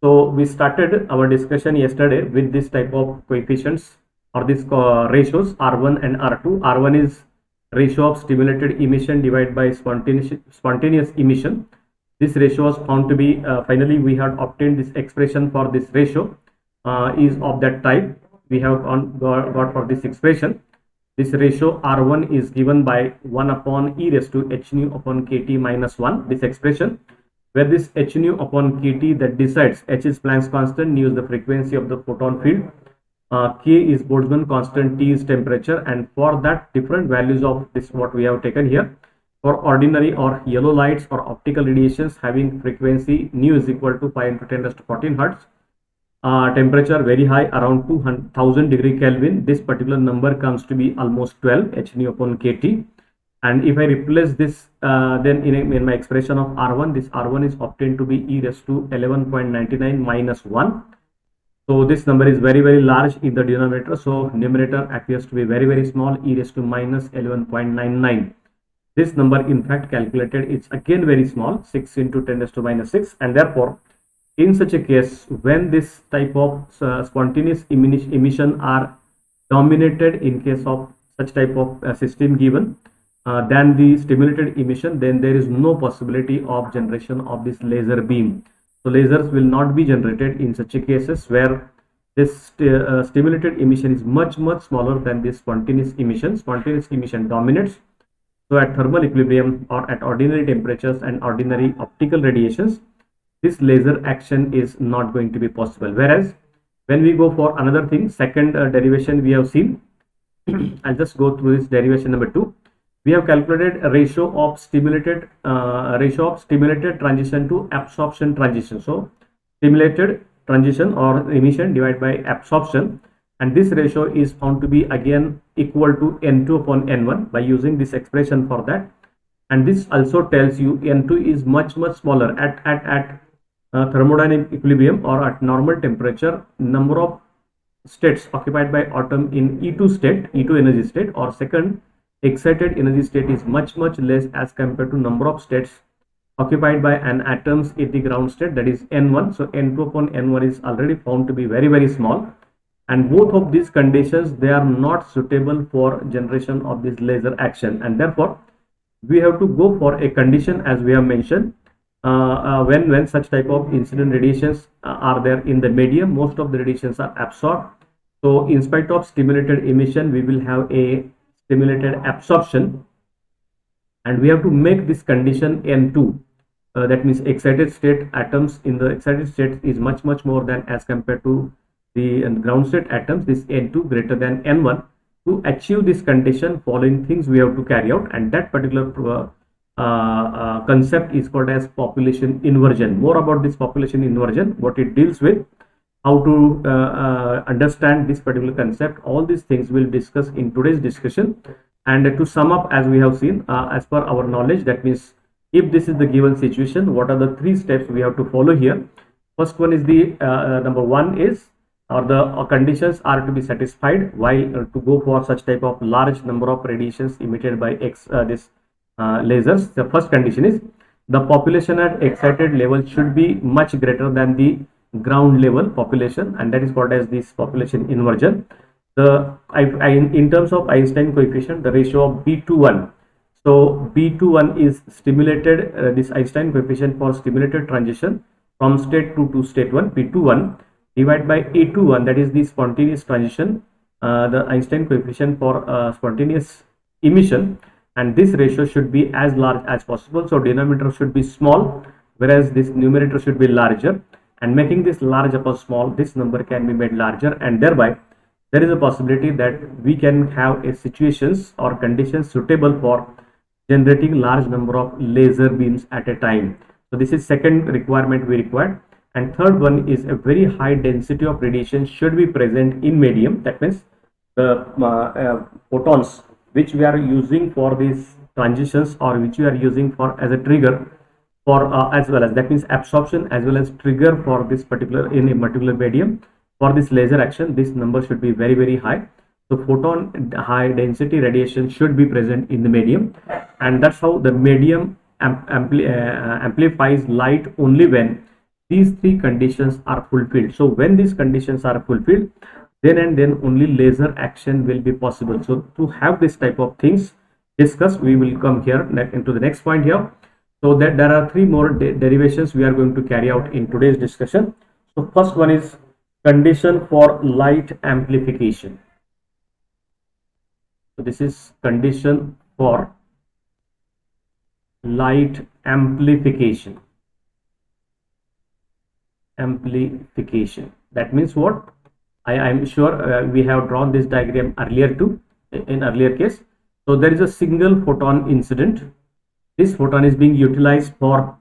So we started our discussion yesterday with this type of coefficients or these ratios R1 and R2. R1 is ratio of stimulated emission divided by spontaneous emission. This ratio was found to be, finally we had obtained this expression for this ratio is of that type. We have got for this expression. This ratio R1 is given by 1 upon e raised to h nu upon kt minus 1, this expression, where this h nu upon kt that decides h is Planck's constant, nu is the frequency of the photon field, k is Boltzmann constant, t is temperature, and for that different values of this what we have taken here. For ordinary or yellow lights or optical radiations having frequency nu is equal to 5 into 10 raised to 14 hertz, temperature very high around 2000 degree Kelvin, this particular number comes to be almost 12 h nu upon kt. And if I replace this then in my expression of R1, this R1 is obtained to be e raised to 11.99 minus 1. So this number is very large in the denominator, so numerator appears to be very small, e raised to minus 11.99. This number in fact calculated is again very small, 6 into 10 raised to minus 6, and therefore in such a case, when this type of spontaneous emission are dominated in case of such type of system given than the stimulated emission, then there is no possibility of generation of this laser beam. So lasers will not be generated in such a cases where this stimulated emission is much smaller than this spontaneous emission. Spontaneous emission dominates. So at thermal equilibrium or at ordinary temperatures and ordinary optical radiations, this laser action is not going to be possible. Whereas when we go for another thing, second derivation we have seen, I'll just go through this derivation number 2. We have calculated a ratio of stimulated transition to absorption transition. So stimulated transition or emission divided by absorption, and this ratio is found to be again equal to n2 upon n1 by using this expression for that. And this also tells you n2 is much smaller at thermodynamic equilibrium or at normal temperature. Number of states occupied by atom in E2 state, E2 energy state, or second excited energy state is much less as compared to number of states occupied by an atoms in the ground state, that is n1. So n2 upon n1 is already found to be very small, and both of these conditions, they are not suitable for generation of this laser action, and therefore we have to go for a condition as we have mentioned. When such type of incident radiations are there in the medium, most of the radiations are absorbed. So in spite of stimulated emission, we will have a stimulated absorption, and we have to make this condition n2. That means excited state atoms in the excited state is much more than as compared to the ground state atoms, this n2 greater than n1. To achieve this condition, following things we have to carry out, and that particular concept is called as population inversion. More about this population inversion, what it deals with, how to understand this particular concept, all these things we'll discuss in today's discussion. And to sum up, as we have seen, as per our knowledge, that means if this is the given situation, what are the 3 steps we have to follow here? First one is the number 1 is, or the conditions are to be satisfied while to go for such type of large number of radiations emitted by lasers. The first condition is the population at excited level should be much greater than the ground level population, and that is called as this population inversion. In terms of Einstein coefficient, the ratio of B21. So B21 is stimulated, this Einstein coefficient for stimulated transition from state 2 to state 1, B21 divided by A21, that is the spontaneous transition, the Einstein coefficient for spontaneous emission, and this ratio should be as large as possible. So denominator should be small, whereas this numerator should be larger, and making this large upon small, this number can be made larger, and thereby there is a possibility that we can have a situations or conditions suitable for generating large number of laser beams at a time. So this is second requirement we require. And third one is a very high density of radiation should be present in medium. That means the photons which we are using for these transitions, or which we are using for as a trigger for as well as, that means absorption as well as trigger for this particular in a particular medium, for this laser action, this number should be very high. So photon high density radiation should be present in the medium, and that's how the medium amplifies light only when these three conditions are fulfilled. So when these conditions are fulfilled, then and then only laser action will be possible. So to have this type of things discussed, we will come here into the next point here. So that there are three more derivations we are going to carry out in today's discussion. So first one is condition for light amplification. So this is condition for light amplification. That means what? I'm sure we have drawn this diagram earlier too, in earlier case. So there is a single photon incident. This photon is being utilized for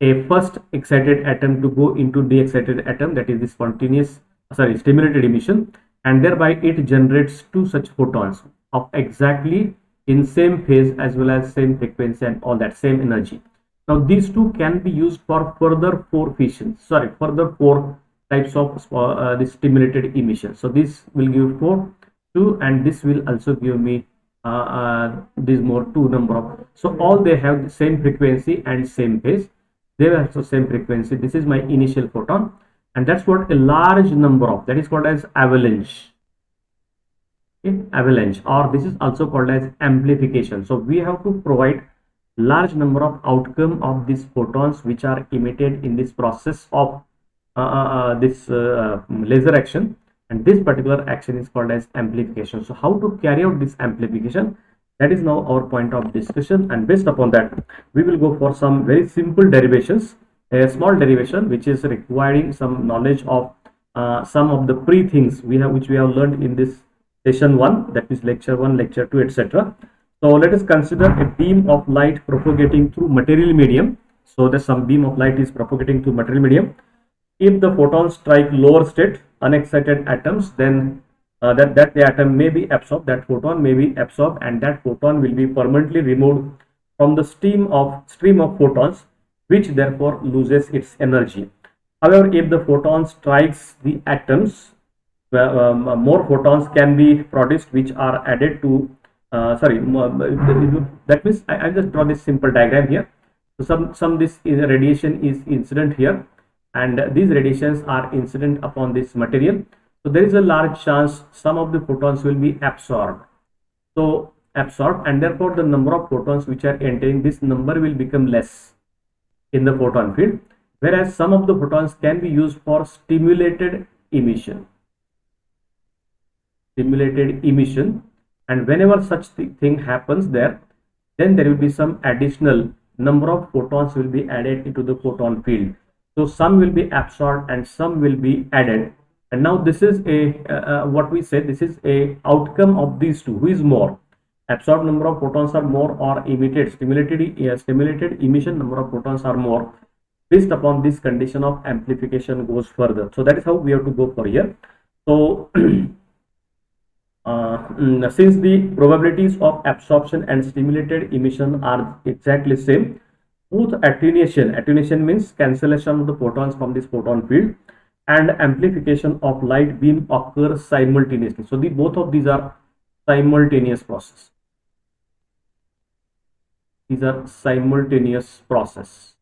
a first excited atom to go into de-excited atom, that is the stimulated emission, and thereby it generates two such photons of exactly in same phase as well as same frequency and all that same energy. Now these two can be used for further four types of the stimulated emission. So this will give 2, and this will also give me this more 2 number of. So all they have the same frequency and same phase. They have also same frequency. This is my initial photon, and that's what a large number of, that is called as avalanche. Okay? Avalanche, or this is also called as amplification. So we have to provide large number of outcome of these photons which are emitted in this process of this laser action, and this particular action is called as amplification. So how to carry out this amplification, that is now our point of discussion, and based upon that we will go for some very simple derivations, a small derivation which is requiring some knowledge of some of the pre things which we have learned in this session 1, that is lecture 1, lecture 2, etc. So let us consider a beam of light propagating through material medium. So that some beam of light is propagating through material medium. If the photons strike lower state unexcited atoms, then that the atom may be absorbed, that photon may be absorbed, and that photon will be permanently removed from the stream of photons, which therefore loses its energy. However, if the photon strikes the atoms, more photons can be produced, which are added to that means I just draw this simple diagram here. So some this radiation is incident here, and these radiations are incident upon this material. So there is a large chance some of the photons will be absorbed. So absorbed, and therefore the number of photons which are entering, this number will become less in the photon field, whereas some of the photons can be used for stimulated emission. And whenever such thing happens there, then there will be some additional number of photons will be added into the photon field. So some will be absorbed and some will be added. And now this is a what we said, this is a outcome of these two. Who is more? Absorbed number of photons are more, or emitted stimulated emission number of photons are more. Based upon this condition of amplification goes further. So that is how we have to go for here. So since the probabilities of absorption and stimulated emission are exactly same, both attenuation means cancellation of the photons from this photon field, and amplification of light beam occurs simultaneously. So both of these are simultaneous process. These are simultaneous process,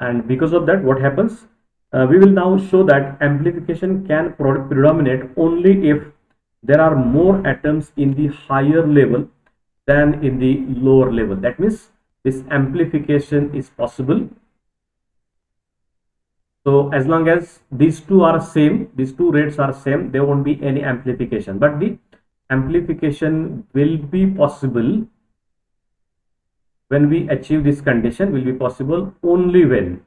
and because of that, what happens? We will now show that amplification can predominate only if there are more atoms in the higher level than in the lower level. That means this amplification is possible. So as long as these two are same, these two rates are same, there won't be any amplification. But the amplification will be possible when we achieve this condition, will be possible only when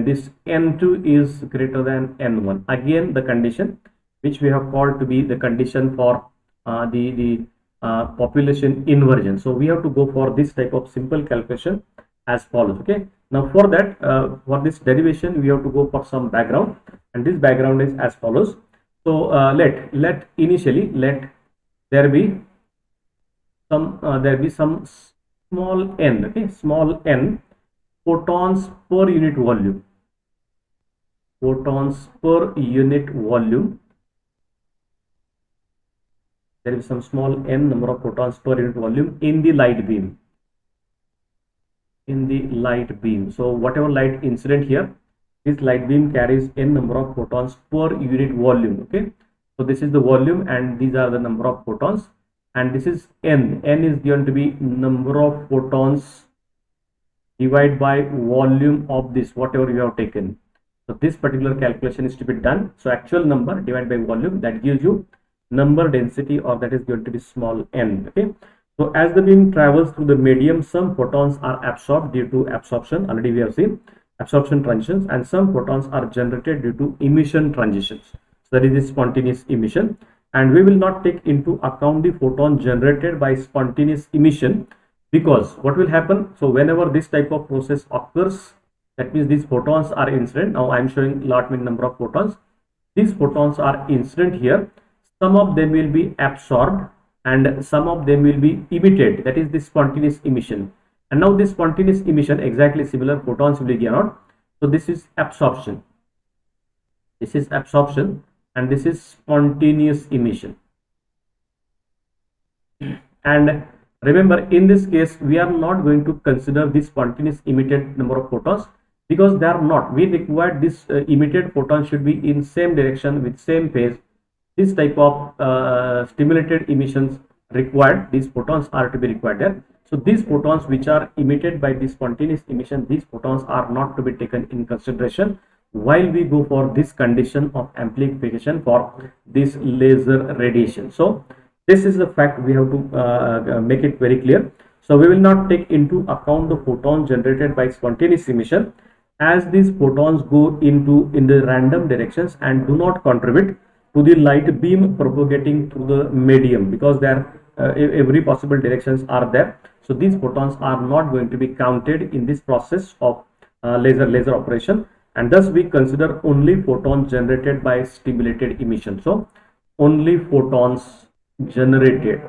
this N2 is greater than N1. Again, the condition which we have called to be the condition for the population inversion. So we have to go for this type of simple calculation as follows. Okay, now for that, for this derivation, we have to go for some background, and this background is as follows. So let initially there be some small n, okay, small n photons per unit volume. There is some small n number of photons per unit volume in the light beam. in the light beam. So whatever light incident here, this light beam carries n number of photons per unit volume. Okay, so this is the volume and these are the number of photons, and this is n. N is going to be number of photons divided by volume of this whatever you have taken. So this particular calculation is to be done. So actual number divided by volume, that gives you number density, or that is going to be small n. Okay, so as the beam travels through the medium, some photons are absorbed due to absorption. Already we have seen absorption transitions, and some photons are generated due to emission transitions. So that is the spontaneous emission, and we will not take into account the photon generated by spontaneous emission, because what will happen, so whenever this type of process occurs, that means these photons are incident. Now I am showing lot mean number of photons. These photons are incident here. Some of them will be absorbed and some of them will be emitted, that is the spontaneous emission. And now this spontaneous emission, exactly similar photons will be given out. So this is absorption, this is absorption, and this is spontaneous emission. And remember, in this case we are not going to consider this spontaneous emitted number of photons, because they are not, we require this emitted photon should be in same direction with same phase. This type of stimulated emissions required, these photons are to be required there. So these photons which are emitted by this spontaneous emission, these photons are not to be taken in consideration while we go for this condition of amplification for this laser radiation. So this is the fact we have to make it very clear. So we will not take into account the photons generated by spontaneous emission, as these photons go in the random directions and do not contribute to the light beam propagating through the medium, because there every possible directions are there. So these photons are not going to be counted in this process of laser operation, and thus we consider only photons generated by stimulated emission. So only photons generated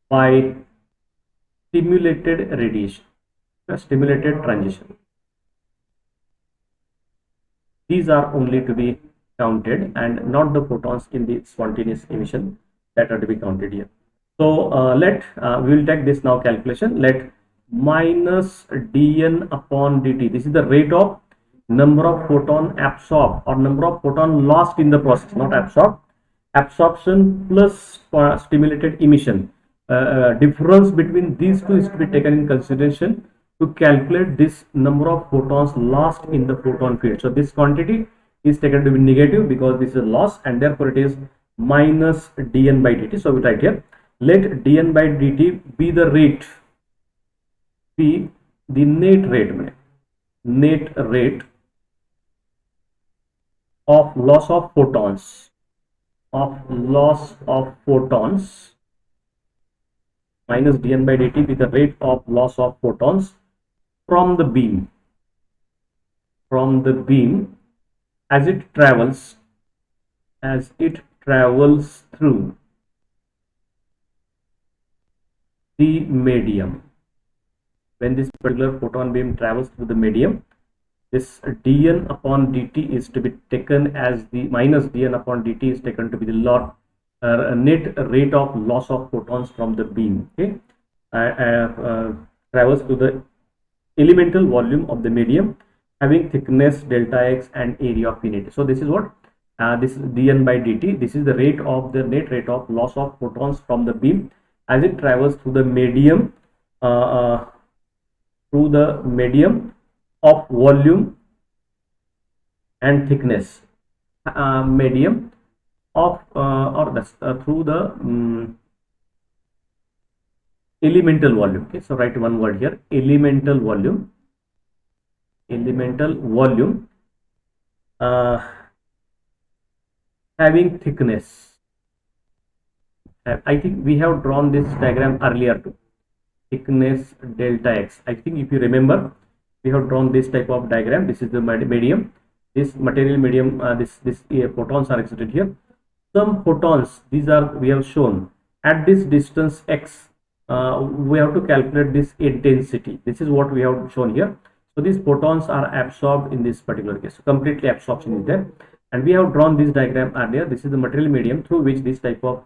by stimulated radiation, stimulated transition, these are only to be counted, and not the photons in the spontaneous emission that are to be counted here. So we will take this now calculation. Let minus dn upon dt, this is the rate of number of photon absorbed or number of photon lost in the process, not absorbed, absorption plus stimulated emission. Difference between these two is to be taken in consideration to calculate this number of photons lost in the photon field. So this quantity is taken to be negative because this is a loss, and therefore it is minus dn by dt. So we write here, let dn by dt be the rate, be the net rate of loss of photons, minus dn by dt be the rate of loss of photons from the beam as it travels through the medium. When this particular photon beam travels through the medium, this dn upon dt is to be taken as the minus dn upon dt is taken to be the net rate of loss of photons from the beam. Okay, travels through the elemental volume of the medium having thickness delta x and area of unity. So this is what this is dn by dt. This is the rate of the net rate of loss of photons from the beam as it travels through the medium of volume and thickness, medium of through the elemental volume. Okay, so write one word here, elemental volume, having thickness. I think we have drawn this diagram earlier too, thickness delta x. I think if you remember, we have drawn this type of diagram. This is the medium, this material medium, this photons are excited here. Some photons, these are we have shown at this distance x, we have to calculate this intensity. This is what we have shown here. So these photons are absorbed in this particular case, so completely absorption is there, and we have drawn this diagram earlier. This is the material medium through which this type of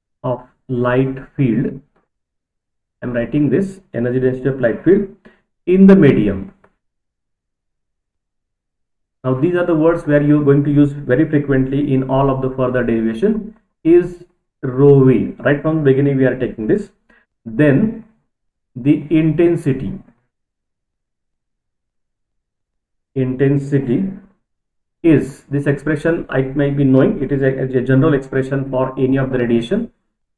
light field. I'm writing this energy density of light field in the medium. Now these are the words where you're going to use very frequently in all of the further derivation. Is rho v. Right from the beginning we are taking this. Then the intensity is this expression. I might be knowing it is a general expression for any of the radiation.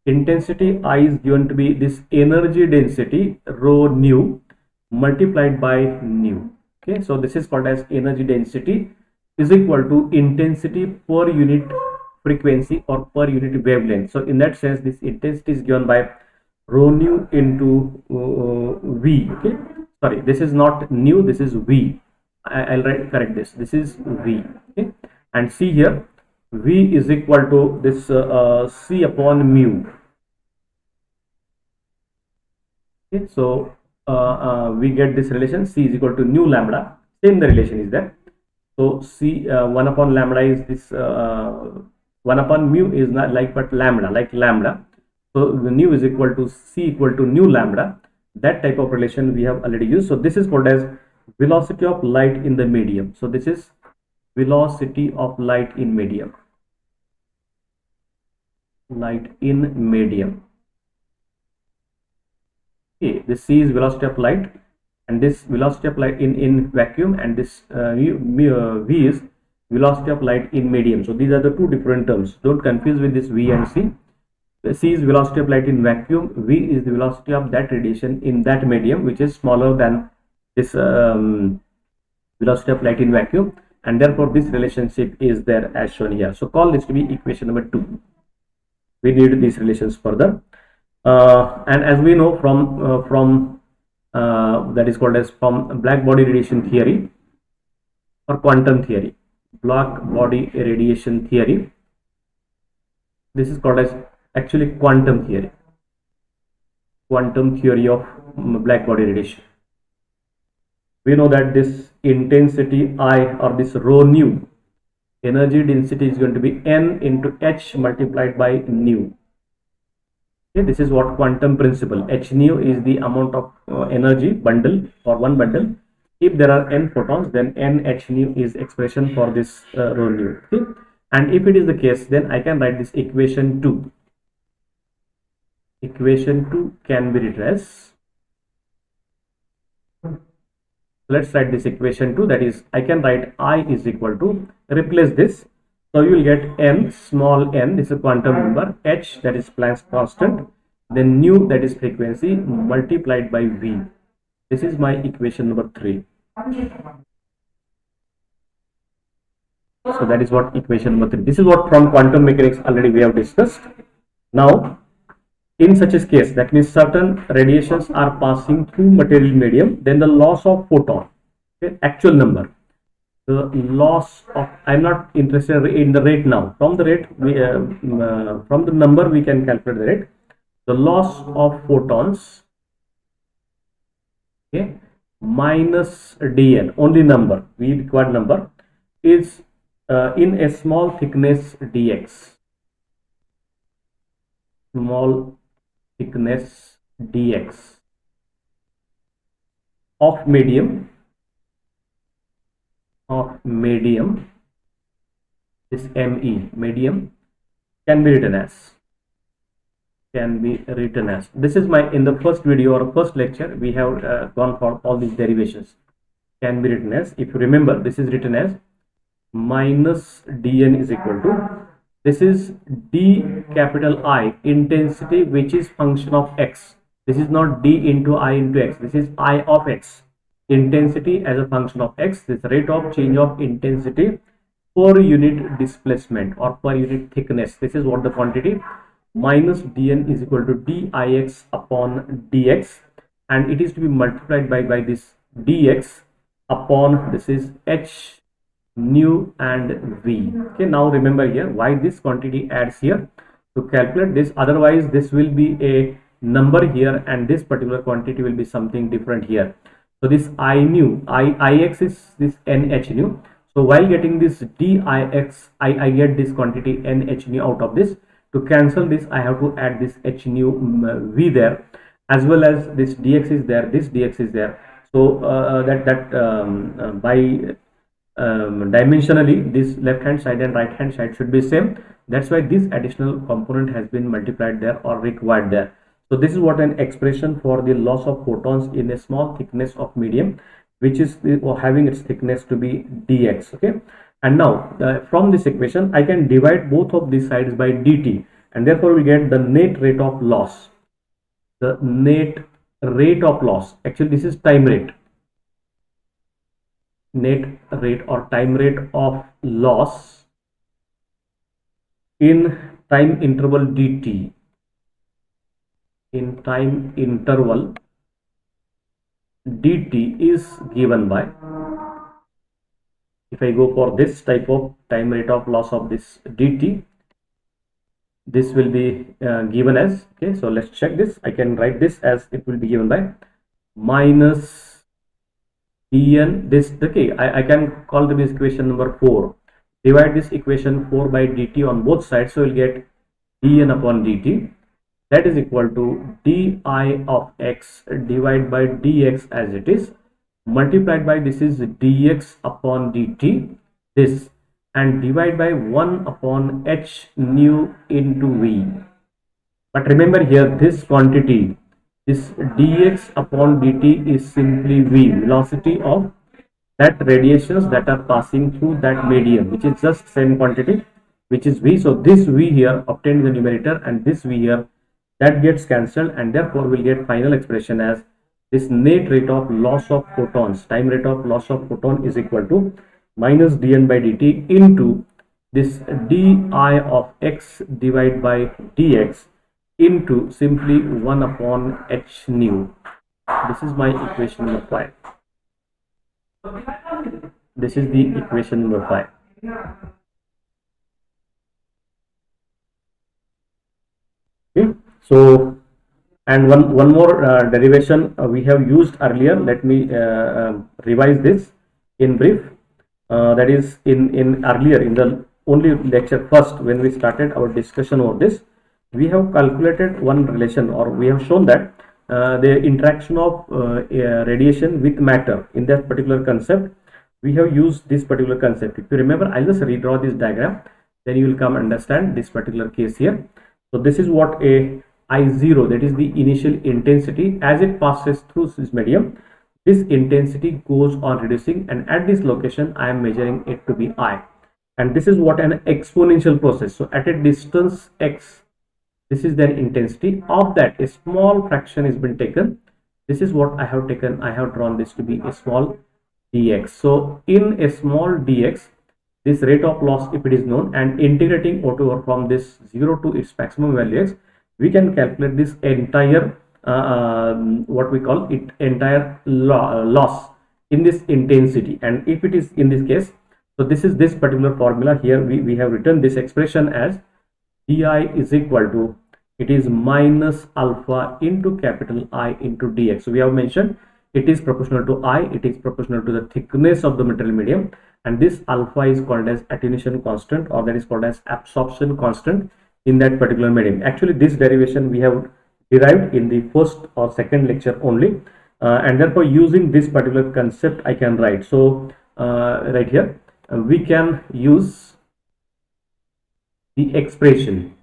Intensity I is given to be this energy density rho nu multiplied by nu. Okay, so this is called as energy density is equal to intensity per unit frequency or per unit wavelength. So in that sense, this intensity is given by rho nu into v. Okay, sorry, this is not nu, this is v. I'll correct this. This is v. Okay, and see here, v is equal to this c upon mu. Okay, so we get this relation c is equal to nu lambda. Same the relation is there. So c 1 upon lambda is this 1 upon mu is not like but lambda, like lambda. So the nu is equal to c equal to nu lambda. That type of relation we have already used. So this is called as velocity of light in the medium. So this is velocity of light in medium. Light in medium. Okay, this c is velocity of light, and this velocity of light in vacuum, and this v is velocity of light in medium. So these are the two different terms. Don't confuse with this v and c. C is velocity of light in vacuum. V is the velocity of that radiation in that medium, which is smaller than this velocity of light in vacuum, and therefore this relationship is there as shown here. So call this to be equation number 2. We need these relations further, and as we know from that is called as from black body radiation theory or quantum theory. Black body radiation theory. This is called as actually quantum theory. Quantum theory of black body radiation. We know that this intensity I or this rho nu, energy density is going to be n into h multiplied by nu. Okay, this is what quantum principle. H nu is the amount of energy bundle for one bundle. If there are n photons, then n h nu is expression for this rho nu. Okay, and if it is the case, then I can write this equation 2. Equation 2 can be written as, let's write this equation 2, that is I can write I is equal to, replace this, so you will get n, small n, this is a quantum number, h that is Planck's constant, then nu that is frequency multiplied by v. This is my equation number 3. So that is what equation number 3. This is what from quantum mechanics already we have discussed. Now in such a case, that means certain radiations are passing through material medium, then the loss of photon, okay, actual number, the loss of, I'm not interested in the rate now. From the rate, from the number we can calculate the rate. The loss of photons, okay, minus dn, only number, we required number, is in a small thickness dx. Small thickness dx of medium, this me, medium, can be written as, this is my, in the first video or first lecture we have gone for all these derivations. Can be written as, if you remember, this is written as minus dn is equal to, this is d capital I, intensity, which is function of x. This is not d into I into x, this is I of x. Intensity as a function of x, this rate of change of intensity per unit displacement or per unit thickness. This is what the quantity, minus dn is equal to dix upon dx, and it is to be multiplied by this dx upon, this is h nu and v. Okay, now remember here why this quantity adds here to calculate this, otherwise this will be a number here and this particular quantity will be something different here. So this I nu, ix is this nh nu. So while getting this dix, I get this quantity nh nu out of this. To cancel this, I have to add this h nu v there, as well as this dx is there, this dx is there. So by dimensionally, this left hand side and right hand side should be same. That's why this additional component has been multiplied there or required there. So this is what an expression for the loss of photons in a small thickness of medium, which is having its thickness to be dx. Okay, and now from this equation I can divide both of these sides by dt, and therefore we get the net rate of loss. The net rate of loss, actually this is time rate, net rate or time rate of loss in time interval dt, in time interval dt is given by, if I go for this type of time rate of loss of this dt, this will be given as, okay, so let's check this. I can write this as, it will be given by minus dn, this, okay, I can call this equation number 4. Divide this equation 4 by dt on both sides, so you'll get dn upon dt, that is equal to di of x divided by dx as it is, multiplied by this is dx upon dt, this, and divide by 1 upon h nu into v. But remember here, this quantity, this dx upon dt is simply v, velocity of that radiations that are passing through that medium, which is just same quantity, which is v. So this v here obtained in the numerator and this v here, that gets cancelled, and therefore we'll get final expression as this net rate of loss of photons, time rate of loss of photon is equal to minus dn by dt into this di of x divided by dx into simply 1 upon h nu. This is my equation number 5. This is the equation number 5. Okay, so, and one more derivation we have used earlier. Let me revise this in brief. That is in earlier, in the only lecture first, when we started our discussion over this, we have calculated one relation, or we have shown that the interaction of radiation with matter in that particular concept, we have used this particular concept. If you remember, I'll just redraw this diagram, then you will come understand this particular case here. So this is what a I0, that is the initial intensity, as it passes through this medium, this intensity goes on reducing, and at this location I am measuring it to be I, and this is what an exponential process. So at a distance x, this is their intensity. Of that, a small fraction has been taken. This is what I have taken. I have drawn this to be a small dx. So in a small dx, this rate of loss, if it is known, and integrating over from this 0 to its maximum value x, we can calculate this entire what we call it, entire loss in this intensity. And if it is in this case, so this is this particular formula here, we have written this expression as di is equal to, it is minus alpha into capital I into dx. So we have mentioned it is proportional to I, it is proportional to the thickness of the material medium, and this alpha is called as attenuation constant, or that is called as absorption constant in that particular medium. Actually this derivation we have derived in the first or second lecture only, and therefore using this particular concept I can write. So right here we can use the expression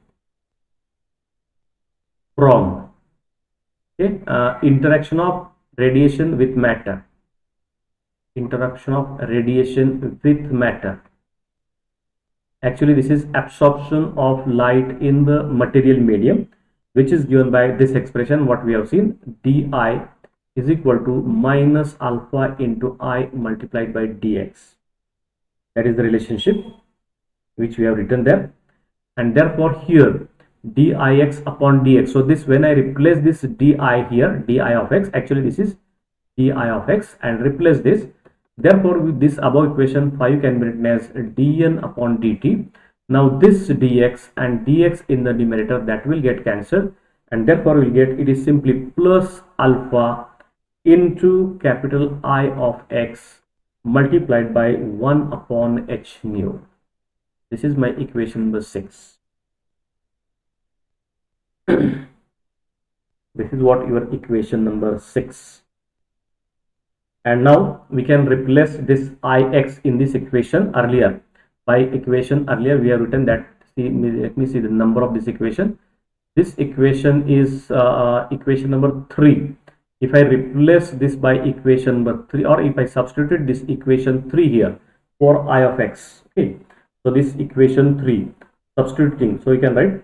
from interaction of radiation with matter, interaction of radiation with matter. Actually this is absorption of light in the material medium, which is given by this expression what we have seen, di is equal to minus alpha into I multiplied by dx. That is the relationship which we have written there, and therefore here dix upon dx. So this, when I replace this di here, di of x, actually this is di of x, and replace this, therefore with this above equation 5 can be written as dn upon dt. Now this dx and dx in the numerator, that will get cancelled, and therefore we will get, it is simply plus alpha into capital I of x multiplied by 1 upon h nu. This is my equation number 6. This is what your equation number 6. And now we can replace this ix in this equation earlier. By equation earlier we have written that, let me see the number of this equation. This equation is equation number 3. If I replace this by equation number 3, or if I substitute this equation 3 here for I of x, okay, so this equation 3 substituting, so you can write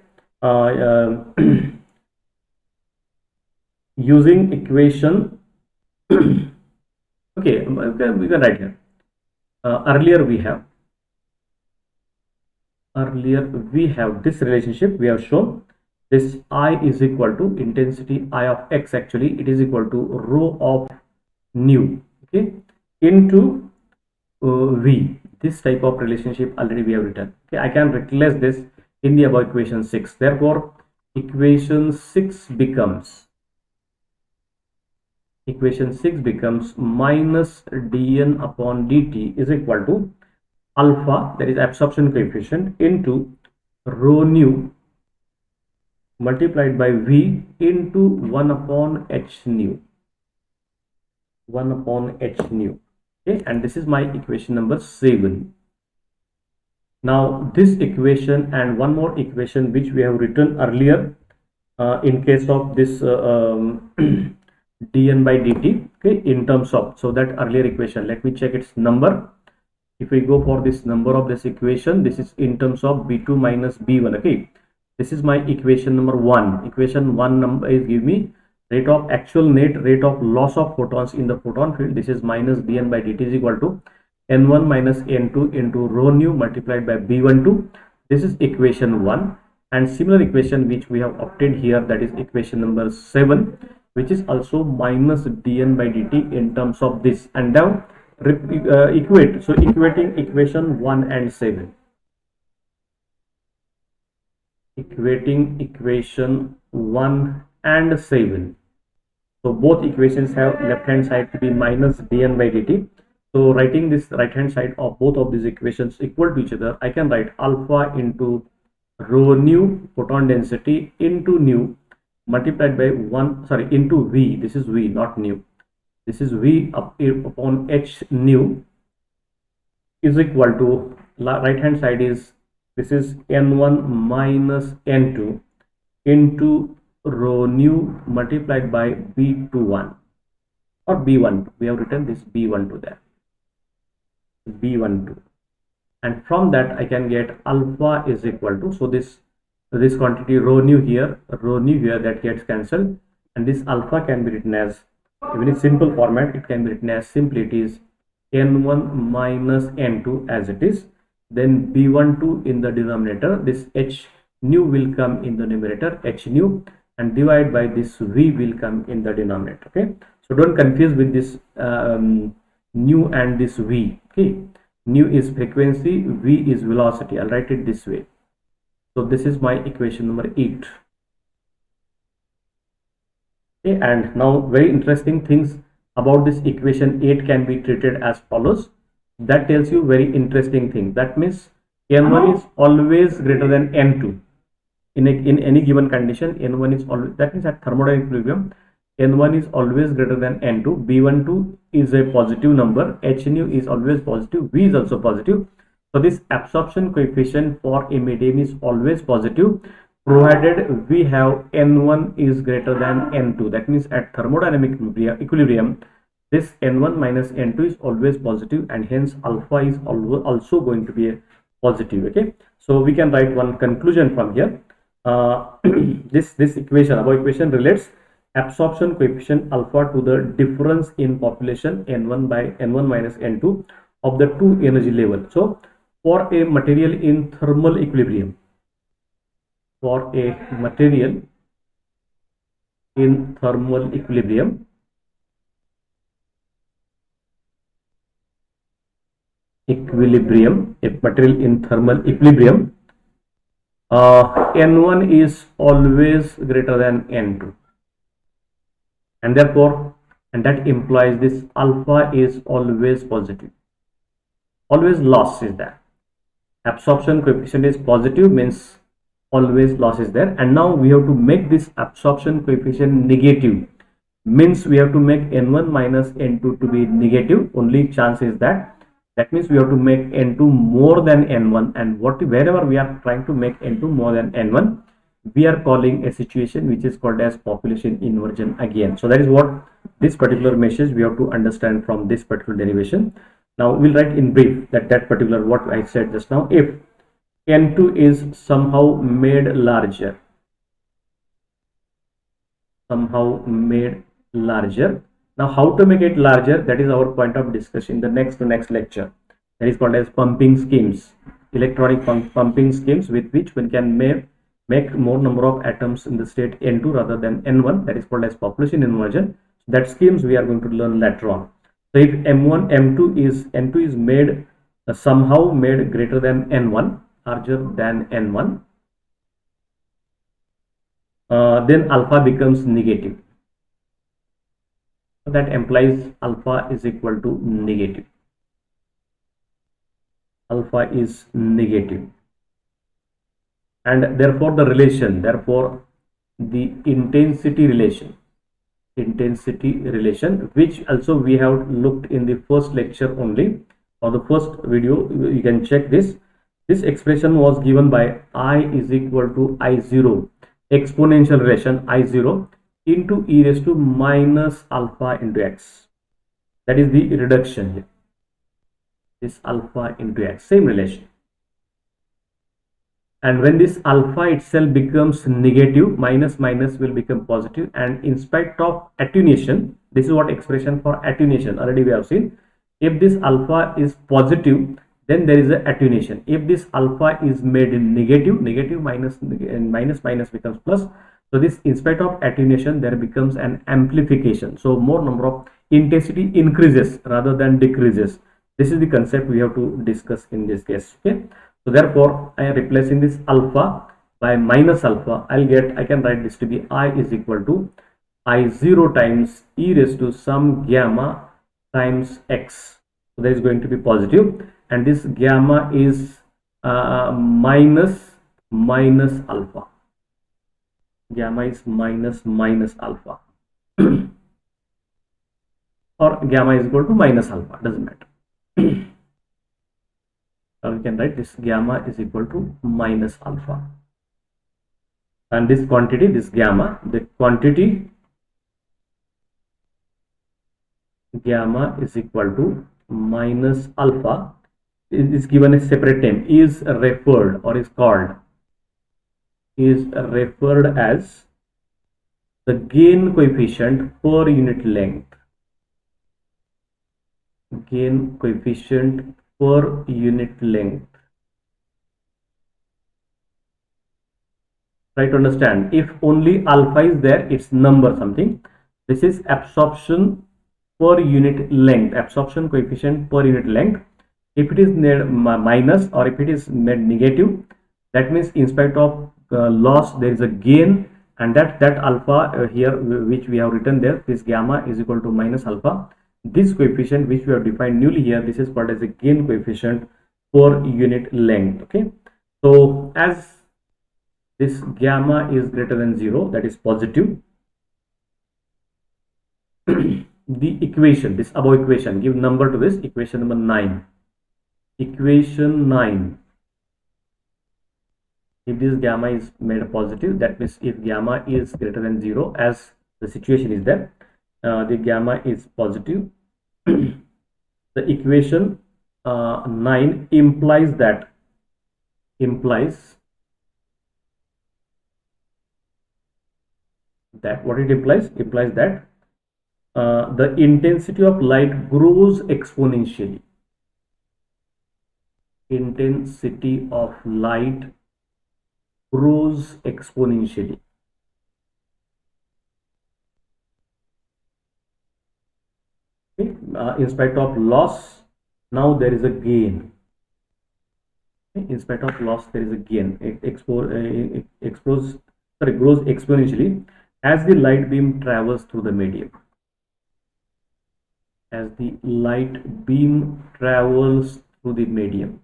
using equation okay, we can write here earlier we have this relationship. We have shown this I is equal to intensity I of x, actually it is equal to rho of nu, okay, into v. This type of relationship already we have written. Okay, I can replace this in the above equation 6. Therefore equation 6 becomes minus dn upon dt is equal to alpha, that is absorption coefficient, into rho nu multiplied by v into 1 upon h nu. Okay, and this is my equation number 7. Now this equation and one more equation which we have written earlier in case of this dn by dt, okay, in terms of, so that earlier equation, let me check its number. If we go for this number of this equation, this is in terms of b2 minus b1. Okay, this is my equation number 1. Equation 1 number is give me rate of actual net rate of loss of photons in the photon field. This is minus dn by dt is equal to n1 minus n2 into rho nu multiplied by b12. This is equation 1. And similar equation which we have obtained here, that is equation number 7, which is also minus dn by dt in terms of this. And now equate, so equating equation 1 and 7, equating equation 1 and 7, so both equations have left hand side to be minus dn by dt. So writing this right hand side of both of these equations equal to each other, I can write alpha into rho nu photon density into nu multiplied by 1, sorry, into v, this is v not nu, this is v upon h nu is equal to, right hand side is, this is n1 minus n2 into rho nu multiplied by b21 or b12. We have written this b12 there, b12, and from that I can get alpha is equal to, so this quantity rho nu here that gets cancelled, and this alpha can be written as, even in simple format it can be written as, simply it is n1 minus n2 as it is, then b12 in the denominator, this h nu will come in the numerator, h nu, and divide by this v will come in the denominator. Okay, so don't confuse with this nu and this v. Okay, nu is frequency, v is velocity. I'll write it this way. So this is my equation number 8. Okay, and now very interesting things about this equation 8 can be treated as follows. That tells you very interesting thing. That means n1 is always greater than n2 in any given condition. N1 is always, that means at thermodynamic equilibrium n1 is always greater than n2, b12 is a positive number, h nu is always positive, v is also positive. So this absorption coefficient for a medium is always positive provided we have n1 is greater than n2. That means at thermodynamic equilibrium this n1 minus n2 is always positive, and hence alpha is also going to be a positive. Okay, so we can write one conclusion from here. This equation, above equation, relates absorption coefficient alpha to the difference in population n1 by n1 minus n2 of the two energy level. So for a material in thermal equilibrium, n1 is always greater than n2, and therefore, and that implies this alpha is always positive. Always loss is there. Absorption coefficient is positive means always loss is there. And now we have to make this absorption coefficient negative, means we have to make n1 minus n2 to be negative. Only chance is that means we have to make n2 more than n1, and wherever we are trying to make n2 more than n1, we are calling a situation which is called as population inversion again. So that is what this particular message we have to understand from this particular derivation. Now we'll write in brief that particular what I said just now. If n2 is somehow made larger, now how to make it larger, that is our point of discussion in the next lecture. That is called as pumping schemes, electronic pumping schemes, with which one can make more number of atoms in the state n2 rather than n1. That is called as population inversion. That schemes we are going to learn later on. So if n2 is made somehow made greater than n1, larger than n1, then alpha becomes negative. That implies alpha is equal to negative. Alpha is negative, and therefore the intensity relation, which also we have looked in the first lecture only, or the first video. You can check this. This expression was given by I is equal to I0 exponential relation I0 into e raised to minus alpha into x. That is the reduction here. This alpha into x, same relation. And when this alpha itself becomes negative, minus will become positive, and in spite of attenuation, this is what expression for attenuation already we have seen. If this alpha is positive, then there is a attenuation. If this alpha is made in negative, minus becomes plus. So this, in spite of attenuation, there becomes an amplification. So more number of intensity increases rather than decreases. This is the concept we have to discuss in this case. Okay. So therefore, I am replacing this alpha by minus alpha. I can write this to be I is equal to I0 times e raised to some gamma times x. So that is going to be positive, and this gamma is minus alpha. Gamma is minus alpha or gamma is equal to minus alpha, doesn't matter. Or we can write this gamma is equal to minus alpha, and this quantity, this gamma, the quantity gamma is equal to minus alpha is given a separate name, is referred as the gain coefficient per unit length. Gain coefficient per unit length. Try to understand. If only alpha is there, it's number something. This is absorption per unit length, absorption coefficient per unit length. If it is minus or if it is made negative, that means in spite of loss there is a gain, and that alpha here which we have written there, this gamma is equal to minus alpha. This coefficient which we have defined newly here, this is called as a gain coefficient per unit length. Okay, so as this gamma is greater than 0, that is positive, the equation, this above equation, give number to this equation number 9. Equation 9, if this gamma is made positive, that means if gamma is greater than 0, as the situation is there, the gamma is positive. The equation 9 implies that what it implies that the intensity of light grows exponentially. Intensity of light grows exponentially. Okay. In spite of loss, now there is a gain. Okay. In spite of loss, there is a gain. It grows exponentially as the light beam travels through the medium. As the light beam travels through the medium.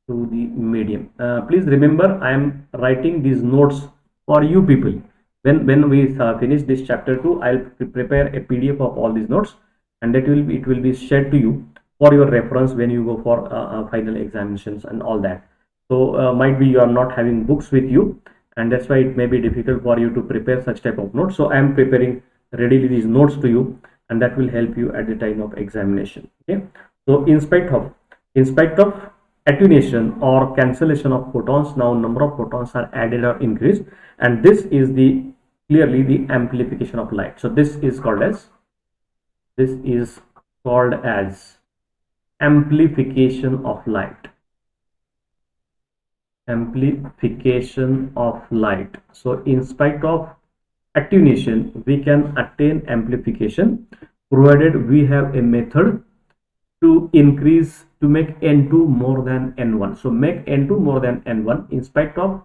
to the medium. Please remember, I am writing these notes for you people. When we finish this chapter 2, I'll prepare a PDF of all these notes, and that will be, it will be shared to you for your reference when you go for final examinations and all that. So might be you are not having books with you, and that's why it may be difficult for you to prepare such type of notes. So I am preparing readily these notes to you, and that will help you at the time of examination. Okay. So in spite of attenuation or cancellation of photons, now number of photons are added or increased, and this is the clearly the amplification of light. So this is called as amplification of light. So in spite of attenuation, we can attain amplification provided we have a method to increase, to make n2 more than n1. So make n2 more than n1. In spite of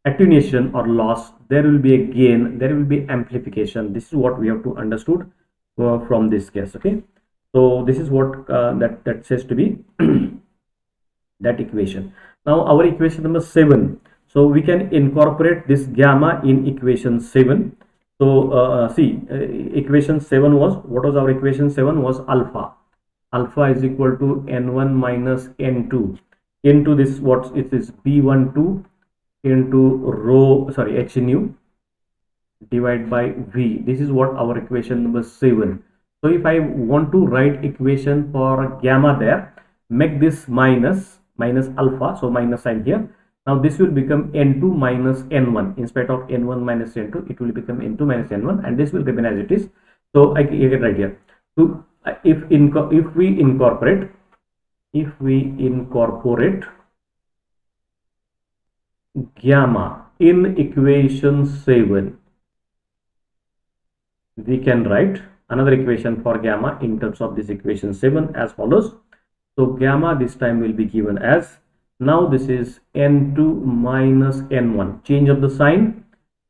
attenuation or loss, there will be a gain, there will be amplification. This is what we have to understood from this case. Okay, so this is what that says to be that equation. Now our equation number 7. So we can incorporate this gamma in equation 7. So see, equation 7 was, what was our equation 7 was alpha is equal to n1 minus n2 into this, what it is, b12 into rho, sorry, h nu divided by v. This is what our equation number 7. So if I want to write equation for gamma there, make this minus alpha, so minus sign here. Now this will become n2 minus n1. Instead of n1 minus n2, it will become n2 minus n1, and this will remain as it is. So I can write here. So if we incorporate gamma in equation 7, we can write another equation for gamma in terms of this equation 7 as follows. So gamma this time will be given as, now this is n2 minus n1, change of the sign.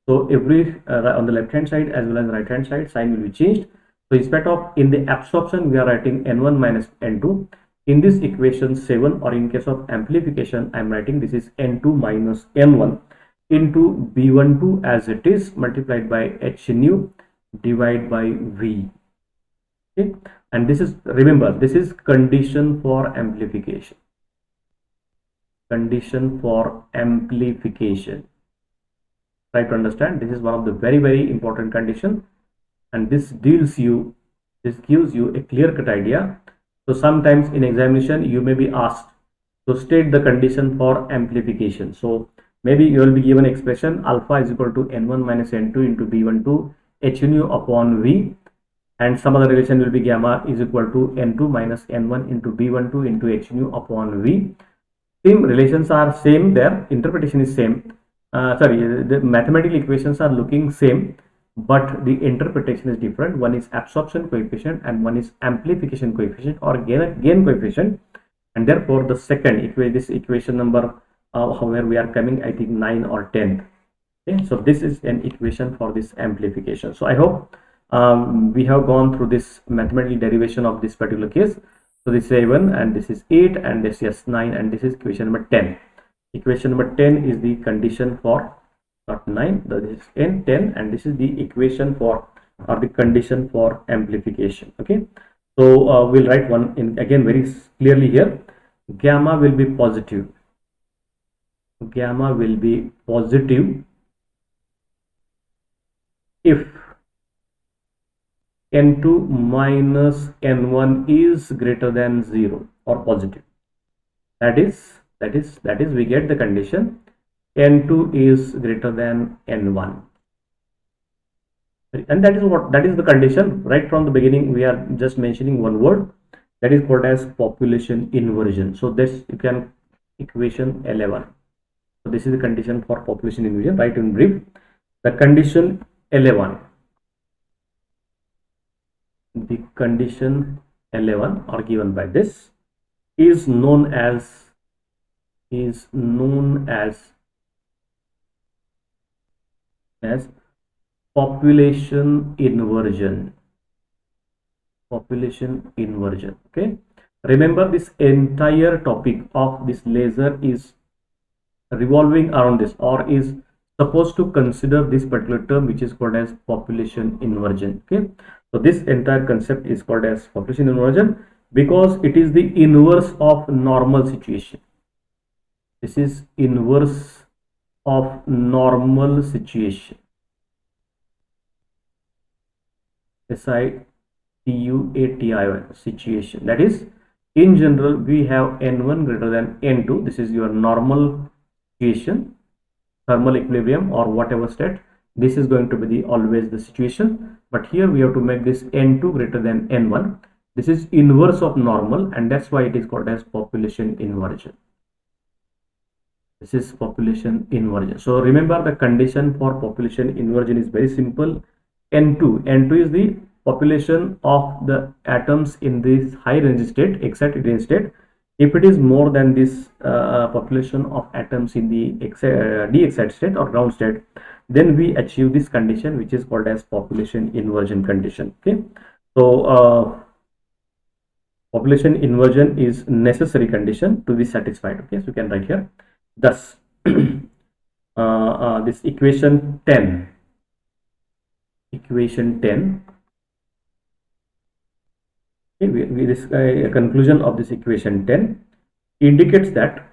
So every on the left hand side as well as right hand side, sign will be changed. So instead of in the absorption, we are writing n1 minus n2. In this equation 7, or in case of amplification, I am writing this is n2 minus n1 into b12 as it is, multiplied by h nu divided by v. Okay, and this is, remember, this is condition for amplification. Try to understand, this is one of the very important condition, and this gives you a clear-cut idea. So sometimes in examination you may be asked to state the condition for amplification. So maybe you will be given expression alpha is equal to n1 minus n2 into b12 h nu upon v, and some other relation will be gamma is equal to n2 minus n1 into b12 into h nu upon v. Same relations are same there, interpretation is same. The mathematical equations are looking same, but the interpretation is different. One is absorption coefficient and one is amplification coefficient or gain coefficient, and therefore the second this equation number where we are coming, I think 9 or 10. Okay, so this is an equation for this amplification. So I hope we have gone through this mathematical derivation of this particular case. So this is 7 and this is 8 and this is 9 and this is equation number 10. Equation number 10 is the condition for, not 9, this is n10, and this is the equation for, or the condition for amplification. Okay, so we'll write one in again very clearly here. Gamma will be positive. If n2 minus n1 is greater than 0 or positive. That is we get the condition n2 is greater than n1, and that is the condition. Right from the beginning we are just mentioning one word, that is called as population inversion. So this you can equation 11. So this is the condition for population inversion. Right, in brief, the condition 11, are given by this, is known as population inversion. Okay, Remember, this entire topic of this laser is revolving around this, or is supposed to consider this particular term, which is called as population inversion. Okay, so this entire concept is called as population inversion because it is the inverse of normal situation. This is inverse of normal situation. SITUATION, situation. That is, in general, we have N1 greater than N2. This is your normal situation, thermal equilibrium or whatever state. This is going to be always the situation. But here we have to make this N2 greater than N1. This is inverse of normal, and that's why it is called as population inversion. This is population inversion. So remember, the condition for population inversion is very simple. N2 is the population of the atoms in this high energy state, excited energy state. If it is more than this population of atoms in the de-excited state or ground state, then we achieve this condition, which is called as population inversion condition. Okay, so population inversion is necessary condition to be satisfied. Okay, so you can write here. Thus, this equation 10. Okay, this conclusion of this equation 10 indicates that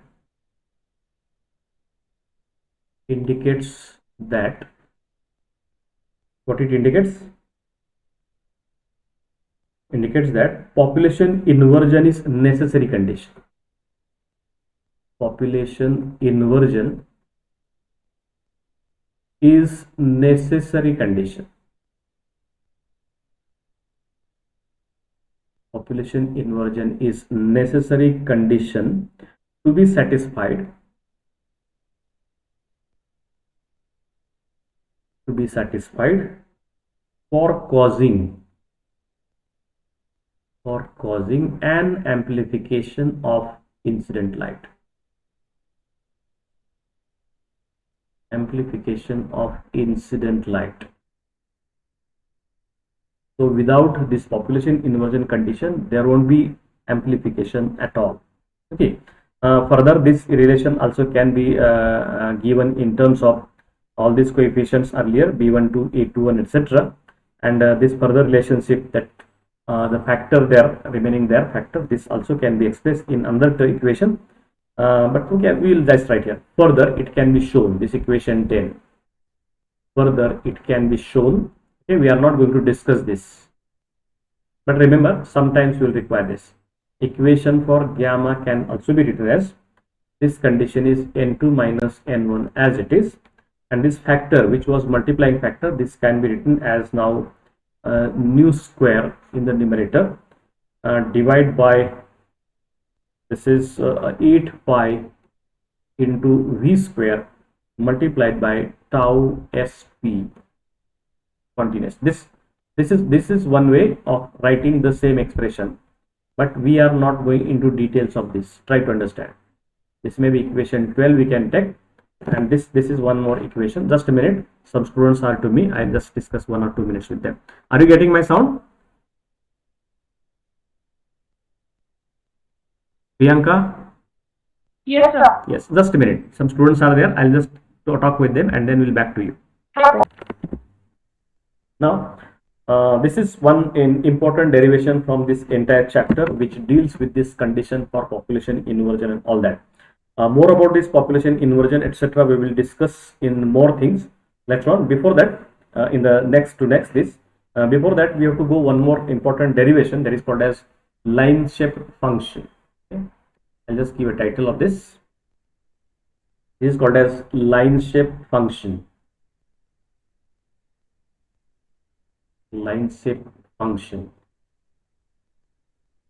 what it indicates that population inversion is necessary condition. Population inversion is necessary condition. Population inversion is necessary condition to be satisfied for causing an amplification of incident light. So without this population inversion condition, there won't be amplification at all. Okay. Further, this relation also can be given in terms of all these coefficients earlier, B12, A21, etc. And this further relationship, that the factor there, remaining there factor, this also can be expressed in another equation. But we will just write here. Further, it can be shown, this equation 10. Further, it can be shown. Okay, we are not going to discuss this, but remember, sometimes you will require this. Equation for gamma can also be written as, this condition is N2 minus N1 as it is, and this factor, which was multiplying factor, this can be written as now nu square in the numerator, divide by, this is 8 pi into V square multiplied by tau SP continuous. This is one way of writing the same expression, but we are not going into details of this. Try to understand. This may be equation 12 we can take, and this is one more equation. Just a minute, some students are to me, I'll just discuss 1 or 2 minutes with them. Are you getting my sound? Priyanka? Yes, sir. Yes, just a minute, some students are there, I'll just talk with them and then we'll back to you. Now, this is one important derivation from this entire chapter, which deals with this condition for population inversion and all that. More about this population inversion, etc., we will discuss in more things later on. Before that, in the before that, we have to go one more important derivation, that is called as line shape function. Okay. I'll just give a title of this. This is called as line shape function. Line shape function.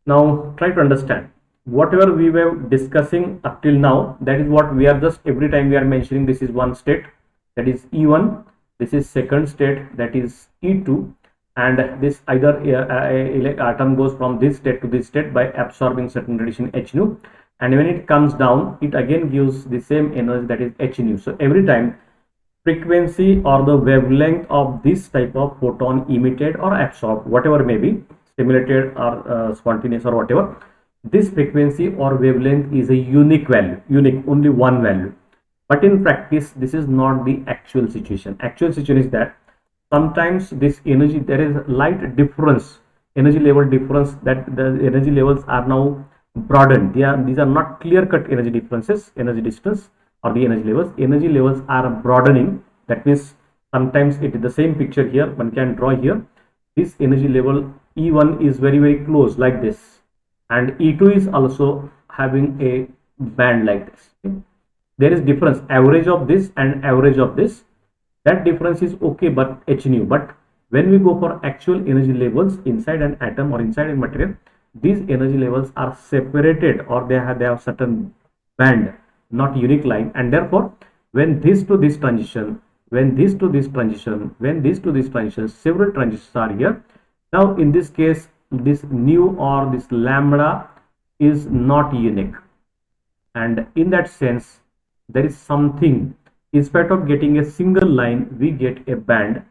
Now try to understand whatever we were discussing up till now. That is what we are just, every time we are mentioning, this is one state, that is E1, this is second state, that is E2, and this either atom goes from this state to this state by absorbing certain radiation H nu, and when it comes down, it again gives the same energy, that is H nu. So every time frequency or the wavelength of this type of photon emitted or absorbed, whatever may be, stimulated or spontaneous or whatever, this frequency or wavelength is a unique value, unique, only one value. But in practice, this is not the actual situation. Actual situation is that sometimes this energy, there is light difference, energy level difference, that the energy levels are now broadened. These are not clear cut energy differences, energy distance or the energy levels. Energy levels are broadening. That means sometimes it is the same picture here. One can draw here. This energy level E1 is very close like this, and E2 is also having a band like this. Okay? There is difference, average of this and average of this, that difference is okay, but h nu. But when we go for actual energy levels inside an atom or inside a material, these energy levels are separated, or they have certain band, not unique line. And therefore when this to this transition, when this to this transition, when this to this transition, several transitions are here. Now in this case, this nu or this lambda is not unique, and in that sense there is something, in spite of getting a single line, we get a band,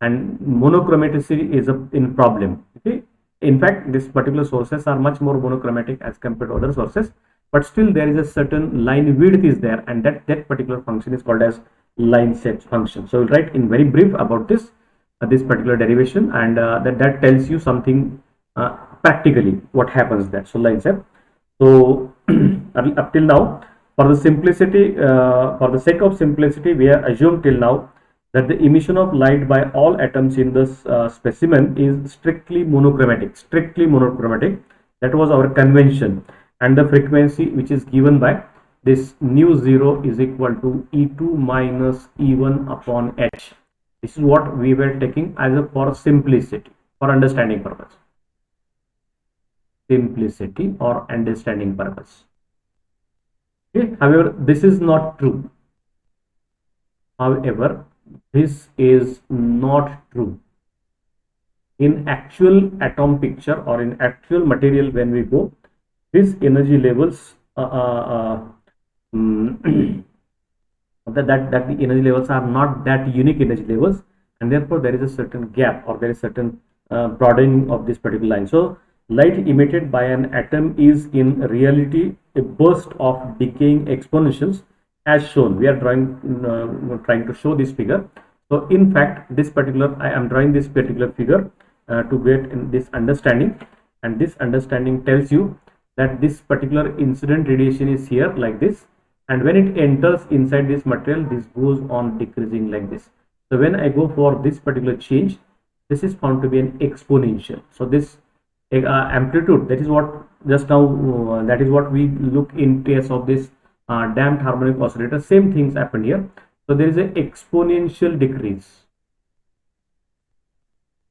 and monochromaticity is in problem. Okay, in fact this particular sources are much more monochromatic as compared to other sources, but still there is a certain line width is there, and that particular function is called as line shape function. So we'll write in very brief about this this particular derivation, and that tells you something practically what happens there. So line shape. So up till now, for the simplicity, for the sake of simplicity, we have assumed till now that the emission of light by all atoms in this specimen is strictly monochromatic. Strictly monochromatic. That was our convention, and the frequency which is given by this nu 0 is equal to E2 minus E1 upon H. This is what we were taking as a for simplicity, for understanding purpose. Simplicity or understanding purpose. Okay. However, this is not true. However, this is not true. In actual atom picture or in actual material, when we go, these energy levels that the energy levels are not that unique energy levels, and therefore there is a certain gap, or there is certain broadening of this particular line. So light emitted by an atom is in reality a burst of decaying exponentials, as shown. We are trying to show this figure. So in fact, this particular, I am drawing this particular figure to get in this understanding, and this understanding tells you that this particular incident radiation is here like this, and when it enters inside this material, this goes on decreasing like this. So when I go for this particular change, this is found to be an exponential. So this amplitude, that is what just now that is what we look in case of this damped harmonic oscillator. Same things happen here. So there is an exponential decrease.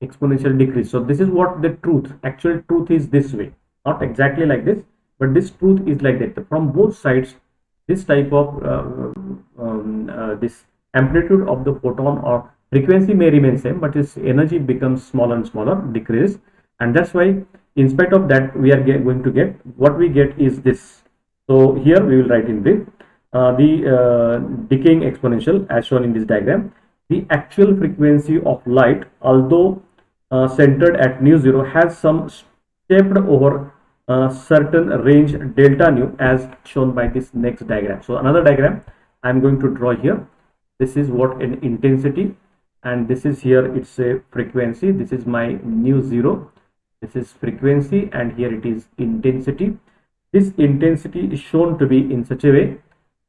Exponential decrease. So this is what the truth, actual truth is this way, not exactly like this, but this truth is like that. From both sides, this type of this amplitude of the photon or frequency may remain same, but its energy becomes smaller and smaller, decrease. And that's why, in spite of that, we are going to get what we get is this. So here we will write in brief the decaying exponential as shown in this diagram. The actual frequency of light, although centered at nu 0, has some stepped over certain range delta nu, as shown by this next diagram. So another diagram I am going to draw here. This is what an intensity, and this is here, it's a frequency. This is my nu 0. This is frequency, and here it is intensity. This intensity is shown to be in such a way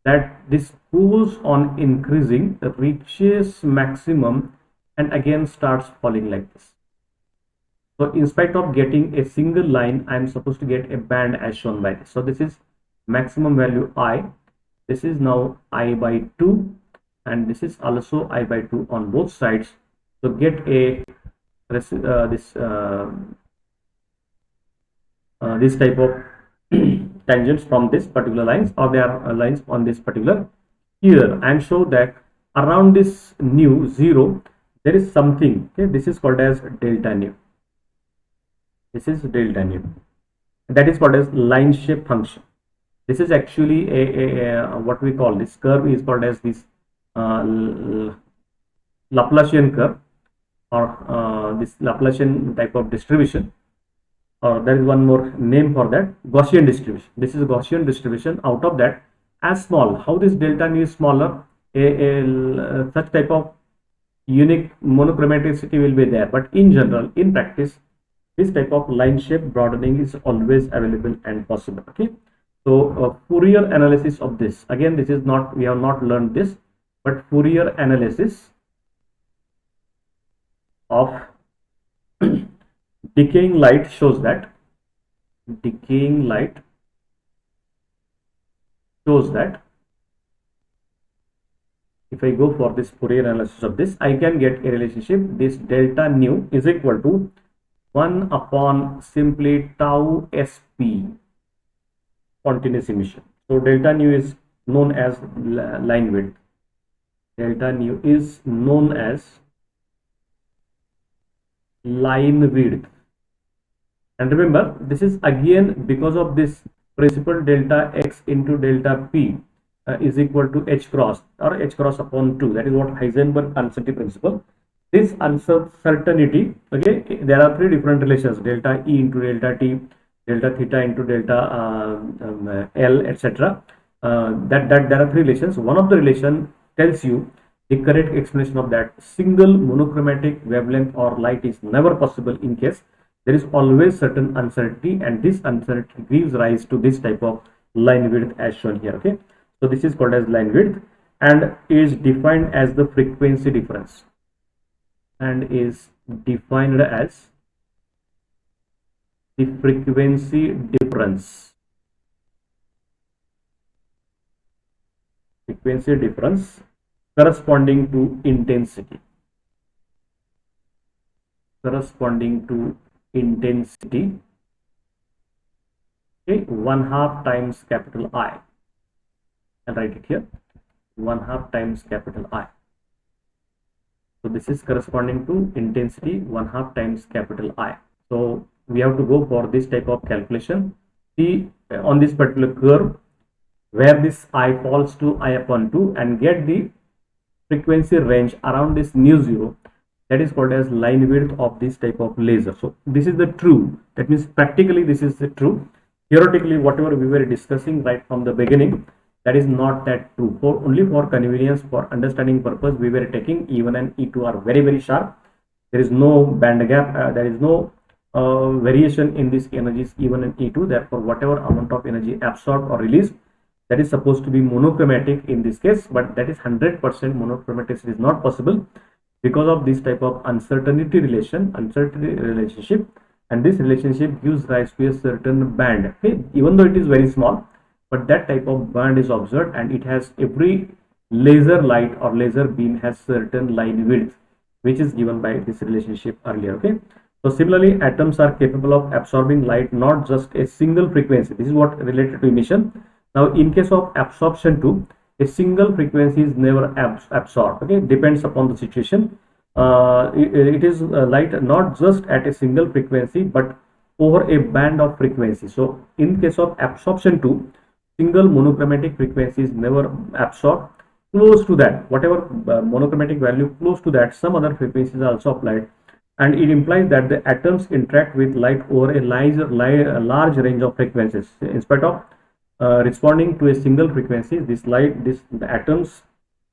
that this goes on increasing, reaches maximum, and again starts falling like this. So in spite of getting a single line, I am supposed to get a band as shown by this. So this is maximum value I. This is now I by 2, and this is also I by 2 on both sides. So get a this type of tangents from this particular lines, or there are lines on this particular here, and show that around this nu 0 there is something. Okay, this is called as delta nu. This is delta nu. That is called as line shape function. This is actually a what we call, this curve is called as this Laplacian curve, or this Laplacian type of distribution or there is one more name for that, Gaussian distribution. This is a Gaussian distribution. Out of that, as small, how this delta nu is smaller, such type of unique monochromaticity will be there. But in general, in practice, this type of line shape broadening is always available and possible. Okay, so Fourier analysis of this, again, this is not, we have not learned this, but Fourier analysis of decaying light shows that if I go for this Fourier analysis of this, I can get a relationship. This delta nu is equal to 1 upon simply tau sp, spontaneous emission. So delta nu is known as line width. Delta nu is known as line width. And remember, this is again because of this principle delta x into delta p is equal to h cross, or h cross upon 2. That is what Heisenberg uncertainty principle. This uncertainty, okay, there are three different relations: delta E into delta T, delta theta into delta L, etc. That there are three relations. One of the relation tells you the correct explanation of that single monochromatic wavelength or light is never possible in case there is always certain uncertainty, and this uncertainty gives rise to this type of line width as shown here. Okay, so this is called as line width and is defined as the frequency difference, and is defined as the frequency difference. Frequency difference corresponding to intensity. Corresponding to intensity, okay, 1/2 times capital I. I'll write it here, 1/2 times capital I. So this is corresponding to intensity 1/2 times capital I. So we have to go for this type of calculation. See on this particular curve where this I falls to I upon 2 and get the frequency range around this nu 0. That is called as line width of this type of laser. So this is the true. That means practically this is the true. Theoretically, whatever we were discussing right from the beginning, that is not that true. For only for convenience, for understanding purpose, we were taking E1 and E2 are very, very sharp. There is no band gap. There is no variation in these energies E1 and E2. Therefore, whatever amount of energy absorbed or released, that is supposed to be monochromatic in this case, but that is 100% monochromaticity is not possible because of this type of uncertainty relationship, and this relationship gives rise to a certain band. Okay, even though it is very small, but that type of band is observed, and it has every laser light or laser beam has certain line width, which is given by this relationship earlier. Okay, so similarly, atoms are capable of absorbing light, not just a single frequency. This is what related to emission. Now, in case of absorption too, a single frequency is never absorbed. Okay, depends upon the situation. It is light not just at a single frequency, but over a band of frequency. So, in case of absorption too, single monochromatic frequency is never absorbed. Close to that, whatever monochromatic value close to that, some other frequencies are also applied, and it implies that the atoms interact with light over a large range of frequencies. In spite of responding to a single frequency, the atoms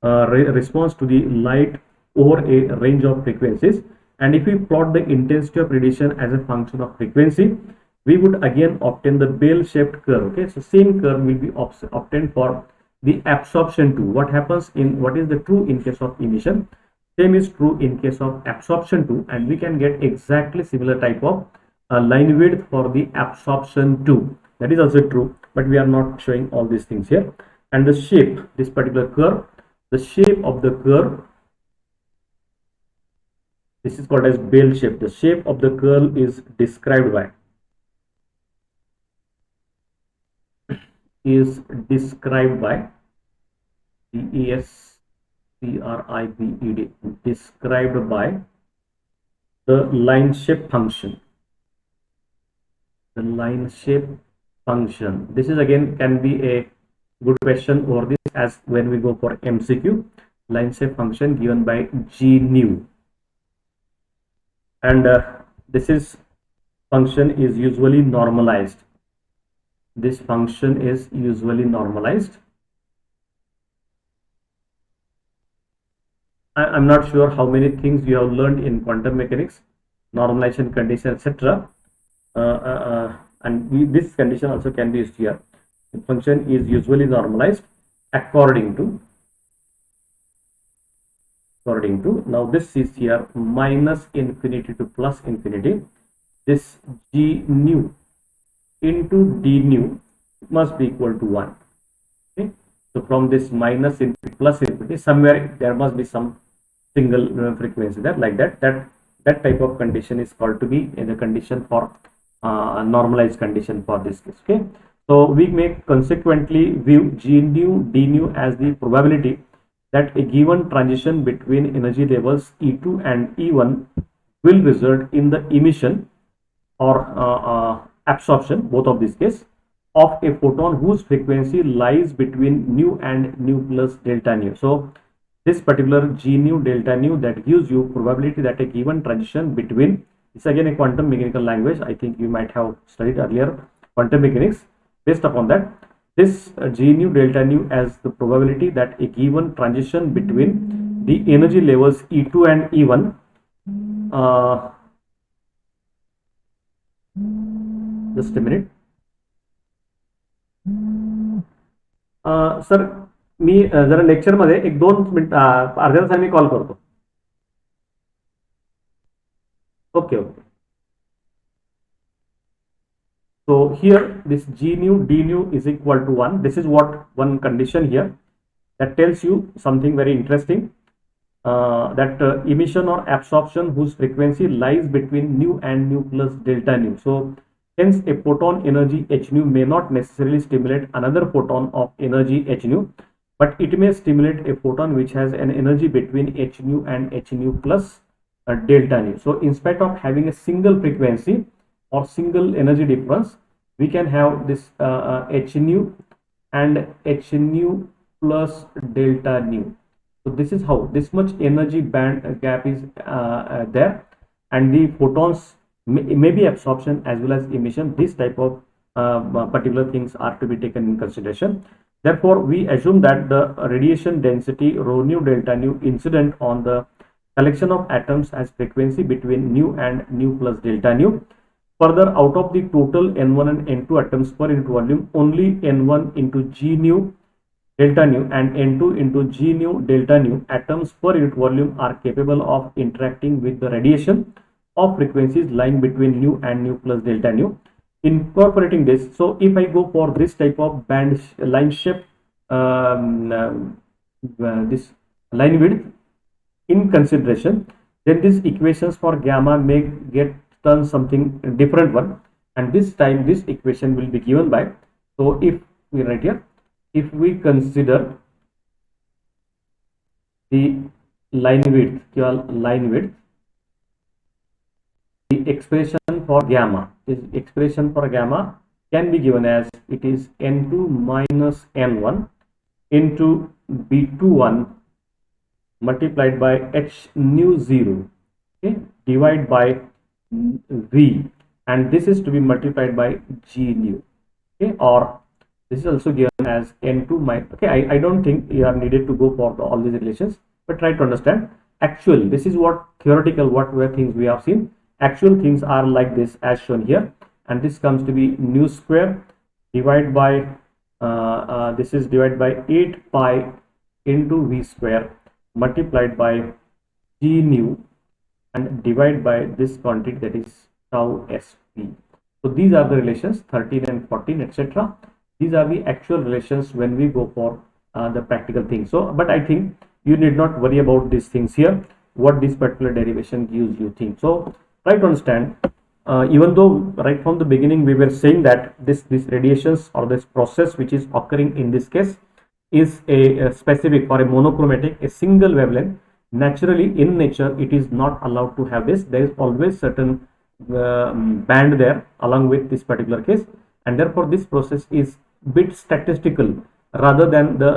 responds to the light over a range of frequencies. And if we plot the intensity of radiation as a function of frequency, we would again obtain the bell-shaped curve. Okay, so same curve will be obtained for the absorption too. What is the true in case of emission, same is true in case of absorption too, and we can get exactly similar type of line width for the absorption too. That is also true, but we are not showing all these things here. And the shape, this particular curve, the shape of the curve, this is called as bell shape. The shape of the curve is described by described by the line shape function. The line shape function. This is again can be a good question over this, as when we go for MCQ. Line shape function given by G nu, and this is function is usually normalized. This function is usually normalized. I'm not sure how many things you have learned in quantum mechanics, normalization condition, etc. And this condition also can be used here. The function is usually normalized according to now this is here minus infinity to plus infinity. This g nu into d nu must be equal to 1. Okay, so from this minus infinity plus infinity, somewhere there must be some single frequency there, like that type of condition is called to be in the condition for normalized condition for this case. Okay, so we may consequently view g nu d nu as the probability that a given transition between energy levels E2 and E1 will result in the emission or absorption, both of these cases, of a photon whose frequency lies between nu and nu plus delta nu. So this particular g nu delta nu that gives you probability that a given transition between, it's again a quantum mechanical language. I think you might have studied earlier quantum mechanics. Based upon that, this g nu delta nu as the probability that a given transition between the energy levels E2 and E1 just a minute. Sir मी जरा lecture मध्ये 1-2 minute अर्ध्या तासाने मी call करतो. Okay. So here this g nu d nu is equal to 1. This is what one condition here that tells you something very interesting, that emission or absorption whose frequency lies between nu and nu plus delta nu. So hence a photon energy h nu may not necessarily stimulate another photon of energy h nu, but it may stimulate a photon which has an energy between h nu and h nu plus delta nu. So instead of having a single frequency or single energy difference, we can have this h nu and h nu plus delta nu. So this is how this much energy band gap is there, and the photons may be absorption as well as emission. This type of particular things are to be taken in consideration. Therefore, we assume that the radiation density rho nu delta nu incident on the collection of atoms has frequency between nu and nu plus delta nu. Further, out of the total n1 and n2 atoms per unit volume, only n1 into g nu delta nu and n2 into g nu delta nu atoms per unit volume are capable of interacting with the radiation of frequencies lying between nu and nu plus delta nu. Incorporating this, so if I go for this type of band line shape, this line width in consideration, then these equations for gamma may get turn something different one, and this time this equation will be given by, so if we write here, if we consider the line width, the expression for gamma, this expression for gamma can be given as it is n2 minus n1 into b21 multiplied by h nu 0, okay, divided by v, and this is to be multiplied by g nu, okay, or this is also given as n2 minus, okay, I don't think you are needed to go for all these relations, but try to understand. Actually, this is what theoretical things we have seen. Actual things are like this as shown here, and this comes to be nu square divided by this is divided by 8 pi into v square multiplied by g nu and divided by this quantity, that is tau sp. So these are the relations 13 and 14, etc. These are the actual relations when we go for the practical thing. So, but I think you need not worry about these things here, what this particular derivation gives you think. So try to understand, even though right from the beginning we were saying that this radiations or this process which is occurring in this case is a specific or a monochromatic, a single wavelength. Naturally in nature it is not allowed to have this. There is always certain band there along with this particular case, and therefore this process is bit statistical rather than the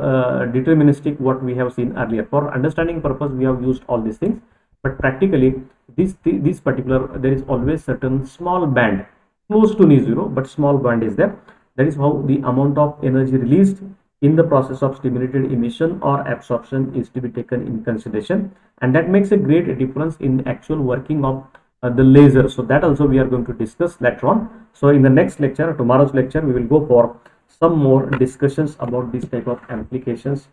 deterministic what we have seen earlier. For understanding purpose we have used all these things, but practically this particular, there is always certain small band close to zero, but small band is there. That is how the amount of energy released in the process of stimulated emission or absorption is to be taken in consideration, and that makes a great difference in actual working of the laser. So that also we are going to discuss later on. So in the next lecture, tomorrow's lecture, we will go for some more discussions about this type of amplifications,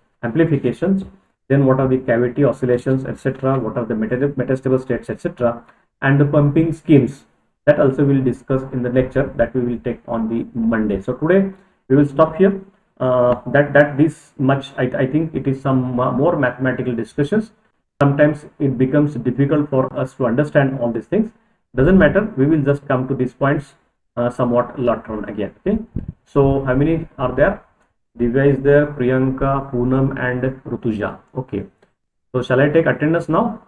then what are the cavity oscillations, etc., what are the metastable states, etc., and the pumping schemes. That also we'll discuss in the lecture that we will take on the Monday. So today we will stop here. That this much, I think it is some more mathematical discussions. Sometimes it becomes difficult for us to understand all these things. Doesn't matter, we will just come to these points somewhat later on again. Okay, so how many are there? Divya is there, Priyanka, Poonam and Rutuja. Okay, so shall I take attendance now?